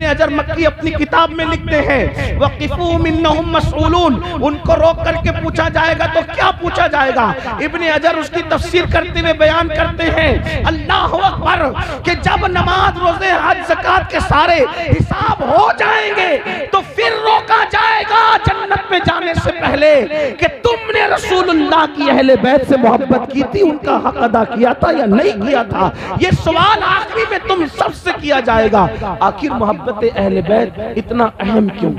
इब्ने अजर मक्की अपनी किताब में लिखते हैं वक़िफ़ूहुम इन्नहुम मसऊलून, उनको रोक करके पूछा जाएगा। तो क्या पूछा जाएगा? इब्ने अजर उसकी तफसीर करते हुए बयान करते हैं अल्लाहु अकबर कि जब नमाज रोजे हज ज़कात के सारे हिसाब हो जाएंगे तो फिर रोका जाएगा जन्नत में जाने से पहले कि तुमने रसूलुल्लाह की अहले बैत से मोहब्बत की थी, उनका हक अदा किया था या नहीं किया था। ये सवाल आखिरी में तुम सबसे किया जाएगा। आखिर मोहब्बत अहले बैत इतना अहम क्यों?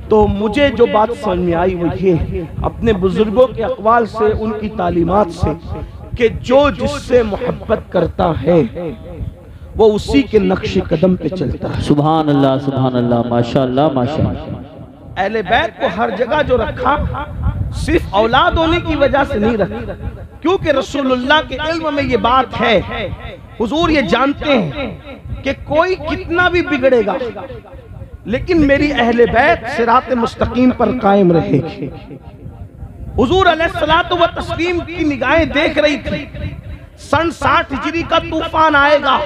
तो मुझे जो बात समझ में आई वो ये, अपने बुजुर्गों के अक़वाल से, उनकी तालीमात से, कि जो जिससे मोहब्बत करता है वो उसी के नक्शे कदम पे चलता है। सुभान अल्लाह, सुभान अल्लाह, माशाअल्लाह, माशाअल्लाह। अहले बैत को हर जगह जो रखा सिर्फ औलाद होने की वजह से नहीं रखा, क्योंकि रसूलुल्लाह के इल्म में ये बात है, हुजूर ये जानते हैं कि कोई कितना भी बिगड़ेगा लेकिन मेरी अहले बैत सिरात मुस्तकीम पर कायम रहेगी। हुजूर अलैहिस्सलातु व तस्लीम की निगाहें देख रही थी सन 60 हिजरी का तूफान आएगा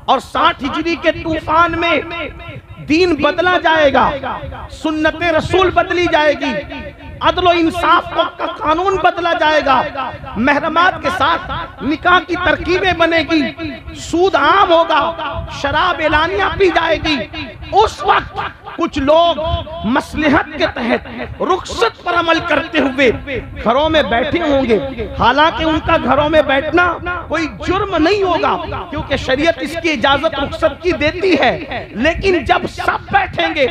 और 60 हिजरी के तूफान में दीन बदला जाएगा, सुन्नते रसूल बदली जाएगी, अदल और इंसाफ का कानून बदला जाएगा, महरमात के साथ निकाह की तरकीबें बनेगी, सूद आम होगा, शराब एलानिया पी जाएगी। उस वक्त कुछ लोग मसलहत के तहत रुखसत पर अमल करते हुए घरों में बैठे होंगे। हालांकि उनका घरों में बैठना कोई जुर्म नहीं होगा क्योंकि शरीयत इसकी इजाजत रुखसत की देती है, लेकिन जब सब बैठेंगे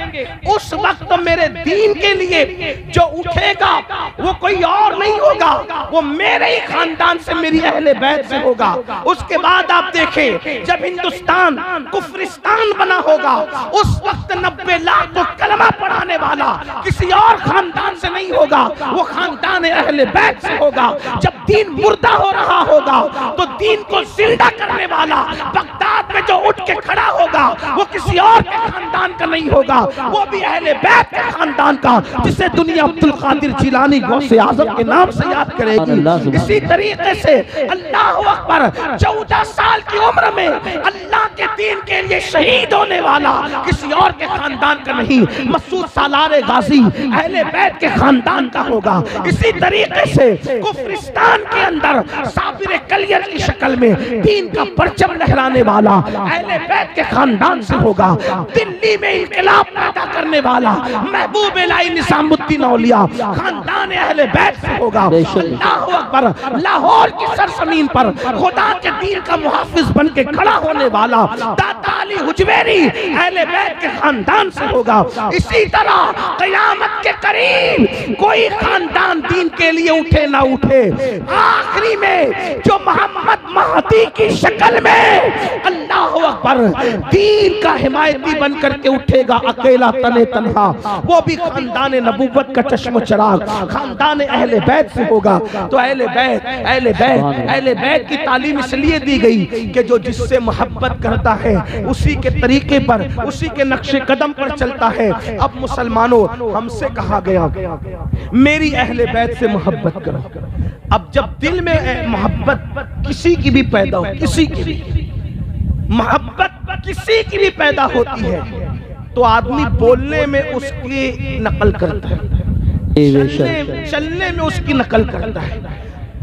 उस वक्त मेरे दीन के लिए जो उठेगा वो कोई और नहीं होगा, वो मेरे ही खानदान से, मेरी अहले बैत से होगा। उसके बाद आप देखें जब हिंदुस्तान कुफ्रिस्तान बना होगा उस वक्त 90 लाख को कलमा पढ़ाने वाला किसी और खानदान से नहीं होगा, वो खानदान अहले बैत से होगा। जब दीन मुर्दा हो रहा होगा तो दीन को जिंदा करने वाला बगदाद में जो उठ के खड़ा होगा वो किसी और के खानदान का नहीं होगा, वो भी अहले बैत के खानदान का, जिसे दुनिया अब्दुल कादिर जिलानी गौसे आजम के नाम से याद करेगी। इसी तरीके से अल्लाहु अकबर 14 साल की उम्र में अल्लाह के दीन के लिए शहीद होने वाला किसी और के खानदान का नहीं, मसूद सालार गाजी अहले बैत के खानदान का होगा। इसी तरीके से कुफ्रिस्तान के अंदर साबिर कलियर की शक्ल में दीन का परचम लहराने वाला अहले बैत के खानदान से होगा। दिल्ली में इनकलाब पैदा करने वाला महबूब इलाही निजामुद्दीन औलिया खानदान अहले बैत से होगा। अल्लाहु अकबर। लाहौर की सरजमीन पर खुदा के दीन का मुहाफिज बन के खड़ा होने वाला दाता अली हुजवेरी अहले बैत के खानदान से होगा। इसी तरह क़यामत के करीब कोई खानदान दीन के लिए उठे ना उठे, आखिरी में जो मोहम्मद महदी की शक्ल में अल्लाहु अकबर दीन का हिमायती बन करके उठेगा अकेला तने तन्हा, वो भी खानदान नबूवत का चश्म चिराग खानदान अहले बैत से होगा। तो अहले बैत की तालीम इसलिए दी गई कि जो जिससे मोहब्बत करता है उसी के तरीके पर, उसी के नक्शे कदम पर चलता है। अब मुसलमानों, हमसे कहा गया मेरी अहले बैत से मोहब्बत करो। अब जब दिल में मोहब्बत किसी की भी पैदा हो, किसी की भी मोहब्बत किसी की भी पैदा होती है तो आदमी बोलने में उसकी नकल करता है, चलने में उसकी नकल करता है,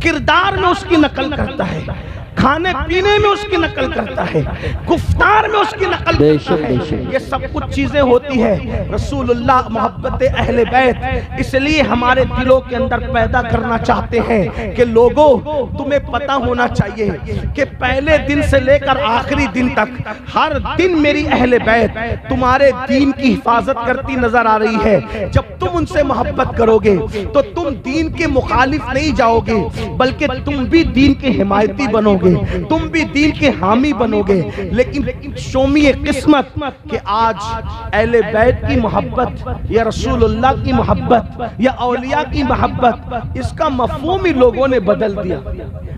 किरदार में उसकी नकल करता है, खाने पीने में उसकी नकल करता है, गुफ्तार में उसकी नकल करता है। ये सब कुछ चीजें होती है। रसूलुल्लाह मोहब्बत अहले बैत इसलिए हमारे दिलों के अंदर पैदा करना चाहते हैं कि लोगों, तुम्हें पता होना चाहिए कि पहले दिन से लेकर आखिरी दिन तक हर दिन मेरी अहले बैत तुम्हारे दीन की हिफाजत करती नजर आ रही है। जब तुम उनसे मोहब्बत करोगे तो तुम दीन के मुखालिफ नहीं जाओगे, बल्कि तुम भी दीन के हिमायती बनोगे, तुम भी दीन के हामी बनोगे। लेकिन शोमिए किस्मत कि आज अहले बैत की मोहब्बत या रसूलुल्लाह की मोहब्बत या औलिया की मोहब्बत, इसका मफहूम ही लोगों ने बदल दिया।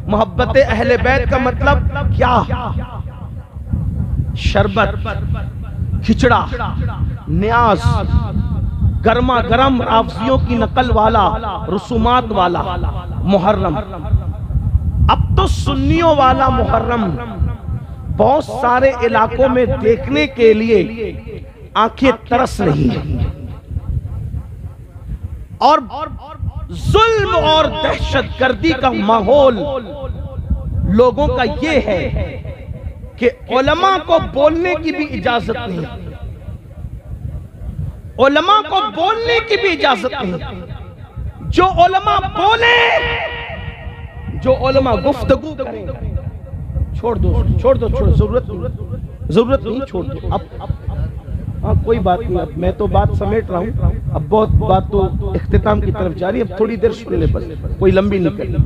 मोहब्बत अहले बैत का मतलब क्या? शरबत, खिचड़ा, न्याज, गर्मा गर्म रावजियों की नकल वाला, रसूमात वाला मुहर्रम। अब तो सुन्नियों वाला मुहर्रम बहुत सारे इलाकों में देखने के लिए आंखें तरस रही हैं। और जुल्म और दहशतगर्दी का माहौल लोगों का ये है कि उलमा को बोलने की भी इजाजत नहीं, उलमा को बोलने की भी इजाजत नहीं। जो उलमा बोले, जो उलमा गुफ्तगू करें, छोड़ दो, जरूरत नहीं, छोड़ दो। अब हाँ, कोई बात नहीं। अब मैं तो बात समेट रहा हूँ, अब बहुत बात तो इख्तिताम की तरफ जा रही है। अब थोड़ी देर सुन ले बस, कोई लंबी नहीं करनी।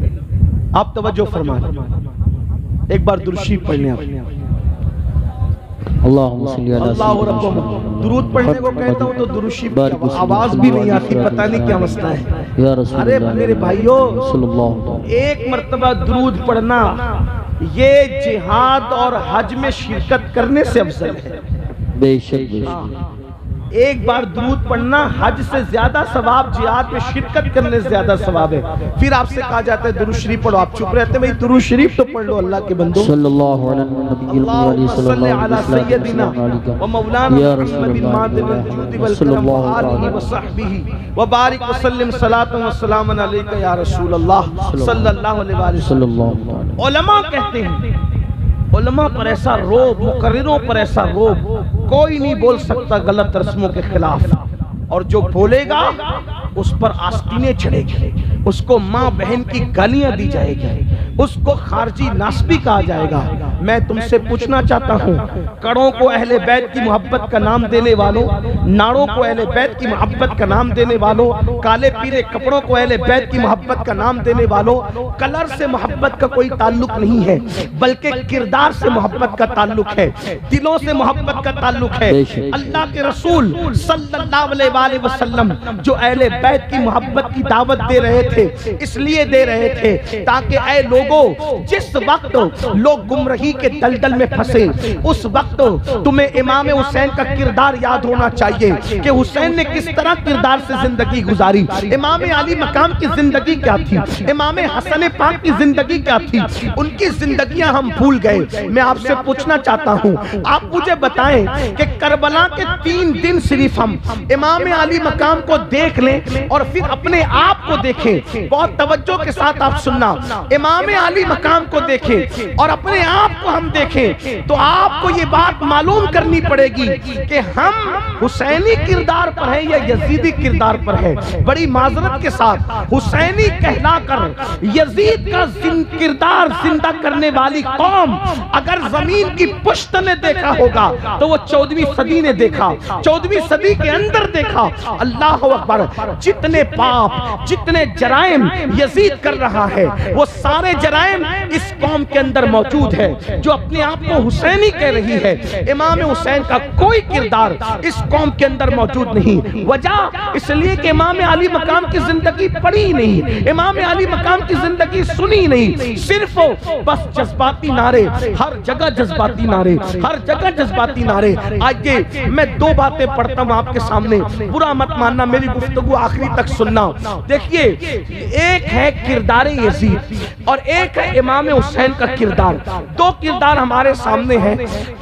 आप तवज्जो फरमा, एक बार दुरूद पढ़ने आप। दुरूद पढ़ने को कहता हूँ तो दुरूद आवाज भी नहीं आती, पता नहीं क्या मसला है। अरे मेरे भाइयों, एक मर्तबा दुरूद पढ़ना ये जिहाद और हज में शिरकत करने से अफजल है। बेशक बेशक। एक बार दुरूद पढ़ना हज से ज्यादा सवाब, जिहाद में शिरकत करने से ज्यादा सवाब है। फिर आपसे कहा जाता है दुरूद शरीफ पढ़ो, आप चुप रहते हैं। भाई दुरूद शरीफ तो पढ़ लो अल्लाह के बंदो। सल्लल्लाहु अलैहि सल्लल्लाहु व मौलाना मुहम्मद मादिल वजूद वल करम व आलिहि व सहबिही व बारिक व सल्लिम सलातन व सलामन अलैका या रसूल अल्लाह सल्लल्लाहु अलैहि वसल्लम। उलमा कहते हैं, उलमा पर ऐसा रोब, मुकर्रिरों पर ऐसा रोब, कोई नहीं बोल सकता गलत रस्मों के खिलाफ। और जो बोलेगा उस पर आस्तीनें चढ़ेगी, उसको माँ बहन की गालियां दी जाएगी, उसको खारजी नासबी कहा जाएगा। मैं तुमसे पूछना चाहता हूँ, कड़ों को अहले बैत की मोहब्बत का नाम देने वालों, नाड़ों को अहले बैत की मोहब्बत का नाम देने वालों, काले पीले कपड़ों को अहले बैत की मोहब्बत का नाम देने वालों, कलर से मोहब्बत का कोई ताल्लुक नहीं है, बल्कि किरदार से मोहब्बत का ताल्लुक है, दिलों से मोहब्बत का ताल्लुक है। अल्लाह के रसूल सल्लल्लाहु अलैहि वसल्लम जो अहले बैत की मोहब्बत की दावत दे रहे थे, इसलिए दे रहे थे ताकि ऐ लोगों, जिस वक्त लोग गुमराही के दलदल में फंसे, उस वक्त तुम्हें इमाम हुसैन का किरदार याद होना चाहिए कि हुसैन ने किस तरह किरदार से जिंदगी गुजारी, इमाम अली मकाम की जिंदगी क्या थी, इमाम हसन पाक की जिंदगी क्या थी, उनकी जिंदगियां हम भूल गए। मैं आपसे पूछना चाहता हूं, आप मुझे बताएं कि करबला के 3 दिन सिर्फ हम इमाम अली मकाम को देख लें और फिर अपने आप को देखें। बहुत तवज्जो के साथ आप सुनना, इमाम अली मकाम को देखें और अपने आप को हम देखें तो आपको ये बात मालूम करनी पड़ेगी कि हम हुसैनी किरदार पर हैं या यजीदी किरदार पर हैं। बड़ी माजरत के साथ हुसैनी कहलाकर यजीद का किरदार जिंदा करने वाली कौम अगर जमीन की पुश्त ने देखा होगा तो वो 14वीं सदी ने देखा, 14वीं सदी के अंदर देखा। अल्लाह अकबर, जितने पाप, जितने जराइम यजीद कर रहा है वो सारे जराइम इस कौम के अंदर मौजूद है जो अपने आप को हुसैनी कह रही है। इमाम हुसैन का कोई किरदार इस कौम के अंदर मौजूद नहीं। वजह इसलिए कि इमाम अली मकाम की जिंदगी पढ़ी नहीं, इमाम अली मकाम की जिंदगी सुनी नहीं, सिर्फ बस जज्बाती नारे, हर जगह जज्बाती नारे, हर जगह जज्बाती नारे। आइए मैं 2 बातें पढ़ता हूं आपके सामने, बुरा मत मानना, मेरी गुफ्तगू आखिरी तक सुनना। देखिए, एक है किरदार यजीद और एक है इमाम हुसैन का किरदार। 2 किरदार हमारे सामने हैं।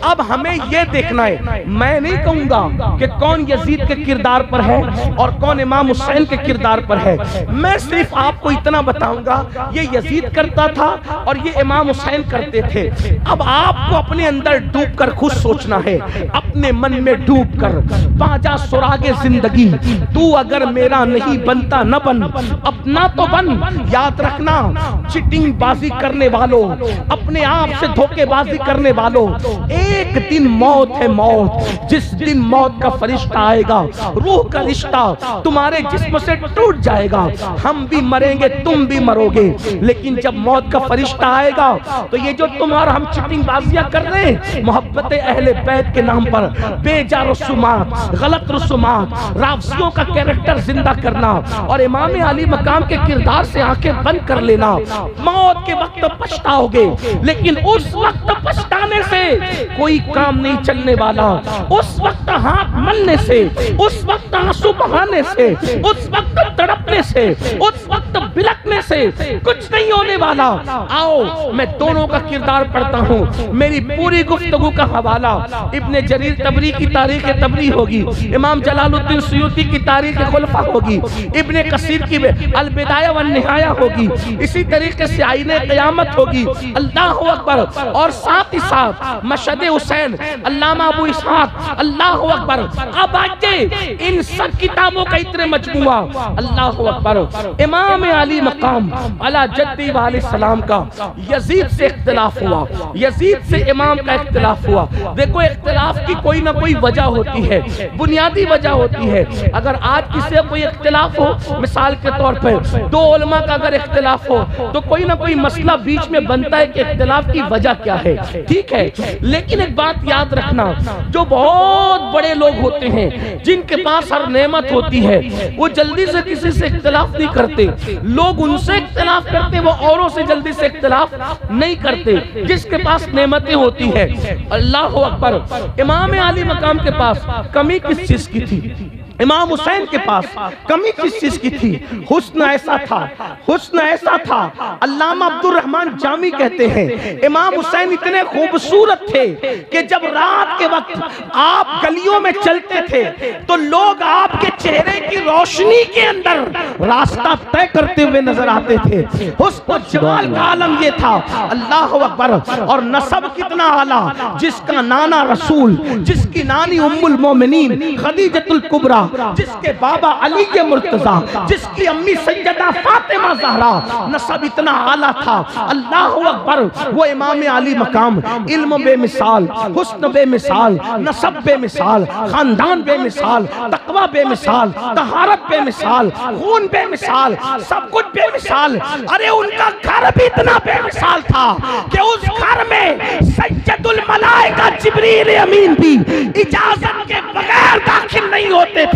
अब हमें यह देखना है, मैं नहीं कहूंगा कि कौन यजीद के किरदार पर है और कौन इमाम हुसैन के किरदार पर है। मैं सिर्फ आपको इतना बताऊंगा, ये यजीद करता था और ये इमाम हुसैन करते थे। अब आपको अपने अंदर डूब कर खुद सोचना है, अपने मन में डूब कर, पाजा सुरागे जिंदगी, तू अगर मेरा नहीं बनता न बन, अपना तो बन। याद रखना, चिटिंग बाजी करने वालों, अपने आप से धोखेबाजी करने वालों, एक दिन मौत है मौत। जिस दिन मौत का फरिश्ता आएगा, रूह का रिश्ता तुम्हारे जिस्म से टूट जाएगा, हम भी मरेंगे, तुम भी मरोगे। लेकिन जब मौत का फरिश्ता आएगा तो ये जो तुम्हारा हम चिटिंग बाजियां कर रहे हैं मोहब्बत अहले बैत के नाम पर, बेजा रसूमात, गलत रसूमात, राफसियों का कैरेक्टर जिंदा करना और इमाम अली मकाम के किरदार से आंखें बंद कर लेना, मौत के वक्त पछताओगे। लेकिन उस वक्त पछताने से कोई काम नहीं चलने वाला, उस वक्त वक्त हाथ मलने से, उस वक्त आंसू बहाने से, उस वक्त तड़पने से, उस वक्त बिलखने से कुछ नहीं होने वाला। आओ मैं दोनों का किरदार पढ़ता हूँ। मेरी पूरी गुफ्तगू का हवाला इब्ने जरीर तबरी की तारीख तबरी होगी, इमाम जलालुद्दीन सुयूती की तारीख खुलफा होगी, इब्ने कसीर की अल बिदाया वन निहाया होगी, इसी तरीके से आईने क़यामत होगी। अल्लाह अकबर। और साथ ही साथ मशहद हुसैन, अल्लामा अबू इसहाक, अल्लाह अकबर। अब आइए इन सब किताबों का इतने मजमुआ, अल्लाह अकबर। इमाम अली मकाम अला जद्दी वाले सलाम का यजीद से इख्तिलाफ हुआ, यजीद से इमाम का इख्तिलाफ हुआ। देखो इख्तिलाफ की कोई ना कोई वजह होती है, बुनियादी वजह होती है। अगर आज किसी कोई इख्तिलाफ हो, मिसाल के तौर पर दो उलमा का अगर इख्तिलाफ हो तो कोई ना कोई मसला बीच में बनता है कि इख्तिलाफ की वजह क्या है, ठीक है। लेकिन एक बात याद रखना, जो बहुत बड़े लोग होते हैं जिनके पास हर नेमत होती है, वो जल्दी से किसी से इख्तिलाफ नहीं करते। लोग उनसे इख्तिलाफ करते, वो औरों से जल्दी से इख्तिलाफ नहीं करते जिसके पास नेमतें होती है। अल्लाह अकबर। इमाम अली मकाम के पास कमी किस चीज की थी? इमाम हुसैन के पास कमी किस चीज की थी? हुस्न ऐसा था, हुस्न ऐसा था। अल्लामा अब्दुल रहमान जामी कहते हैं इमाम हुसैन इतने खूबसूरत थे कि जब रात के वक्त आप गलियों में चलते थे तो लोग आपके चेहरे की रोशनी के अंदर रास्ता तय करते हुए नजर आते थे। हुस्न जमाल का आलम ये था। अल्लाह अकबर। और नसब कितना आला, जिसका नाना रसूल, जिसकी नानी उम्मुल मोमिनीन खदीजतुल कुबरा, जिसके बाबा अली के मुर्तजा, जिसकी अम्मी सैयदा फातिमा ज़हरा, नसब इतना आला था। अल्लाह अकबर। वो इमाम अली मकाम, इल्म बेमिसाल, हुस्न बेमिसाल, नसब बेमिसाल, खानदान बेमिसाल, तकवा बेमिसाल, तहारत बेमिसाल, खून बेमिसाल, सब कुछ बेमिसाल। अरे उनका घर भी इतना बेमिसाल था कि उस घर में सैयदुल मलाइका जिब्रील अमीन भी इजाजत के बगैर दाखिल नहीं होते थे।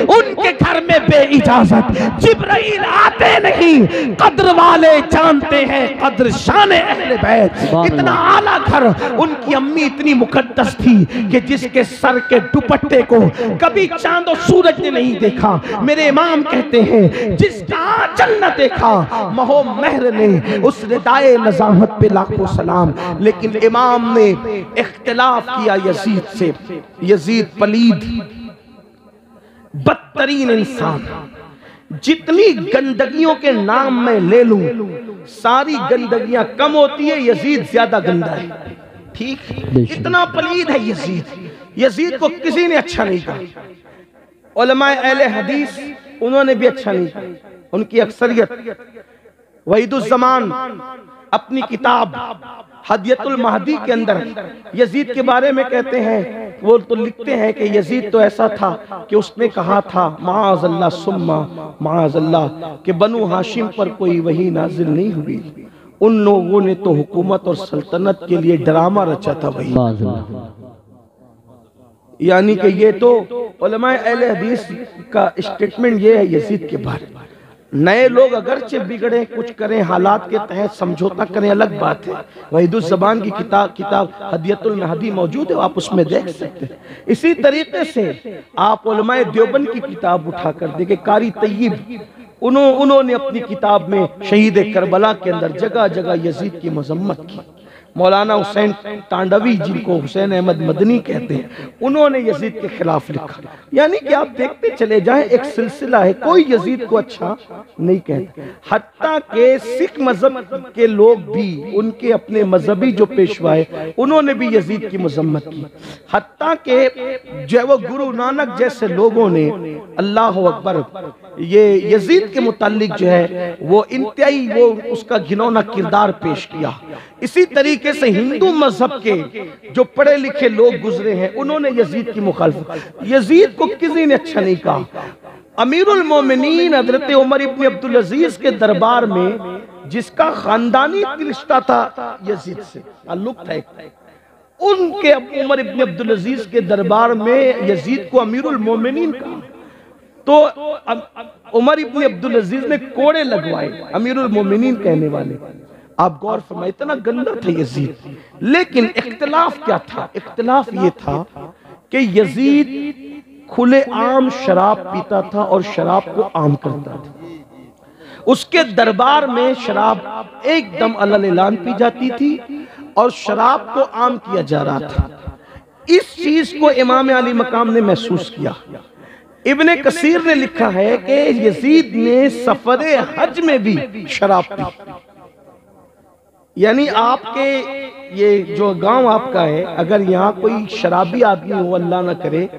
उनके घर में बेइजाजत जिब्राइल आते नहीं। कद्र वाले जानते हैं कद्र शान अहले बैत। इतना आला घर। उनकी अम्मी इतनी मुकद्दस थी कि जिसके सर के दुपट्टे को कभी चांद और सूरज ने नहीं देखा। मेरे इमाम कहते हैं जिसका आंचल न देखा महो महर ने, उस रिदाए नज़ाहत पे लाखों सलाम। लेकिन इमाम ने इख्तिलाफ किया यजीद से। यजीद पलीद, बदतरीन इंसान। जितनी गंदगियों के नाम मैं ले लूं सारी गंदगियां कम होती है, यजीद ज्यादा गंदा है। ठीक, इतना पलीद है यजीद। यजीद को किसी ने अच्छा नहीं कहा। उलमाए अहले हदीस उन्होंने भी अच्छा नहीं कहा। उनकी अक्सरियत वहीदुज़्ज़मान अपनी किताब हदियतुल महदी के अंदर यजीद के बारे में कहते हैं, वो तो लिखते हैं कि यजीद तो ऐसा था कि उसने कहा था माअज़ल्लाह सुम्मा माअज़ल्लाह कि बनु हाशिम पर कोई वही नाजिल नहीं हुई। उन लोगों ने तो हुकूमत और सल्तनत के लिए ड्रामा रचा था वही। यानी कि ये तो उलमाए अहले हदीस का स्टेटमेंट ये है यजीद के बारे में। नए लोग अगरचे बिगड़े कुछ करें, हालात के तहत समझौता करें, अलग बात है। वहीदुज़्ज़मान की किताब हदियतुल महदी मौजूद है, आप उसमें देख सकते हैं। इसी तरीके से आप उलमाए देवबंद की किताब उठाकर देखें, कारी तय्यब उन्होंने अपनी किताब में शहीद करबला के अंदर जगह जगह यजीद की मजम्मत की। मौलाना हुसैन तांडवी, जिनको हुसैन अहमद मदनी कहते हैं, उन्होंने यजीद के खिलाफ लिखा। यानी कि आप देखते चले जाएं, एक सिलसिला है, कोई यजीद को अच्छा नहीं कहते। हत्ता के सिख मजहब के लोग भी, उनके अपने मजहबी जो पेशवाए, उन्होंने भी यजीद की मजम्मत की। हत्ता के जो वो गुरु नानक जैसे लोगों ने, अल्लाह अकबर, ये यजीद के मुतालिक जो है वो इंतहाई वो उसका घिनौना किरदार पेश किया। इसी तरीके से हिंदू मजहब के जो पढ़े लिखे लोग गुजरे हैं, उन्होंने यजीद की मुखालफत। यजीद को किसी ने अच्छा नहीं कहा। अमीरुल मोमिनीन हजरत उमर इब्न अब्दुल अजीज के दरबार में जिसका खानदानी रिश्ता था यजीद से ताल्लुक था, उनके उमर इब्न अब्दुल अजीज के दरबार में यजीद को अमीरुल मोमिनीन कहा। तो उमर इब्न अब्दुल अजीज ने कोड़े लगवाए अमीरुल मोमिनीन कहने वाले। आप गौर फरमाइए, इतना गंदा था यजीद। लेकिन इख्तिलाफ क्या था? इख्तिलाफ ये था कि यजीद खुले आम शराब पीता था और शराब को आम करता था। उसके दरबार में शराब एकदम अलग-ऐलान पी जाती थी और शराब को आम किया जा रहा था। इस चीज को इमाम अली मकाम ने महसूस किया। इब्ने कसीर ने लिखा है कि यजीद ने सफरे हज में भी शराब पी। यानी आपके ये जो गांव आपका है, अगर यहाँ कोई शराबी आदमी हो, अल्लाह ना करे,